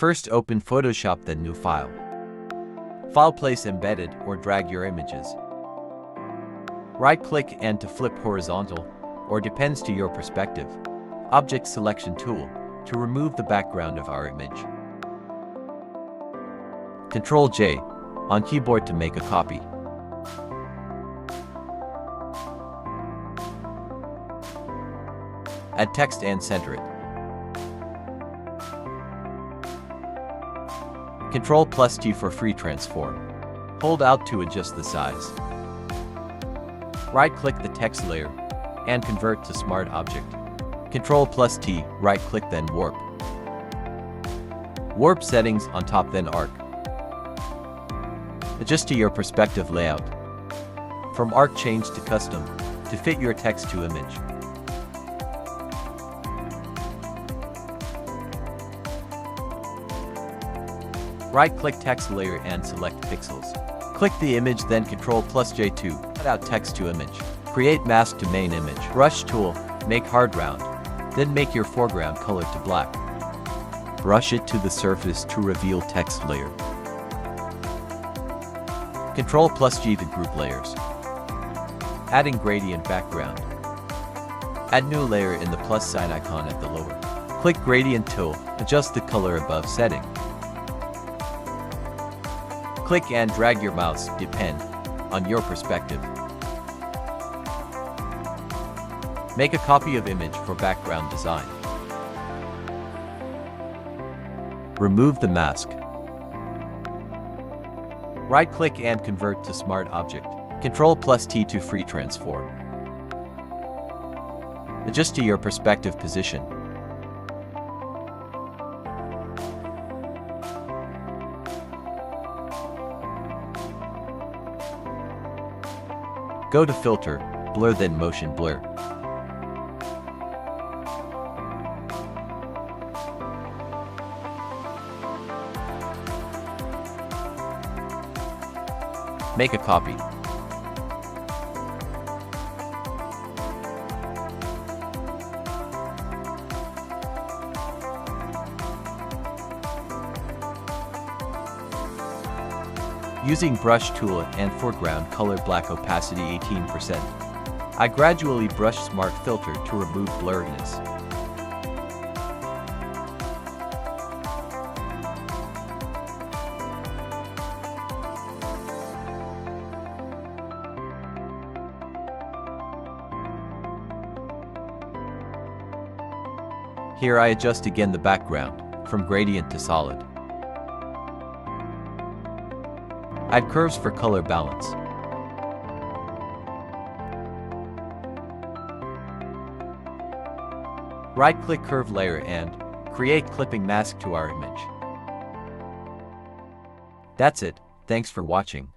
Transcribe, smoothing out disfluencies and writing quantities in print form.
First open Photoshop, then New File. File, place embedded or drag your images. Right-click and to flip horizontal, or depends to your perspective. Object Selection tool to remove the background of our image. Ctrl-J on keyboard to make a copy. Add text and center it. Ctrl+T for free transform. Hold Alt to adjust the size. Right-click the text layer and convert to Smart Object. Ctrl+T, right-click, then Warp. Warp settings on top, then Arc. Adjust to your perspective layout. From Arc, change to Custom to fit your text to image. Right-click text layer and select pixels. Click the image, then Ctrl+J to cut out text to image. Create mask to main image. Brush tool, make hard round. Then make your foreground color to black. Brush it to the surface to reveal text layer. Ctrl+G to group layers. Adding gradient background. Add new layer in the plus sign icon at the lower. Click gradient tool, adjust the color above setting. Click and drag your mouse, depend on your perspective. Make a copy of image for background design. Remove the mask. Right-click and convert to Smart Object. Ctrl+T to free transform. Adjust to your perspective position. Go to Filter, Blur, then Motion Blur. Make a copy. Using brush tool and foreground color black, opacity 18%. I gradually brush Smart Filter to remove blurriness. Here I adjust again the background, from gradient to solid. Add curves for color balance. Right-click curve layer and create clipping mask to our image. That's it. Thanks for watching.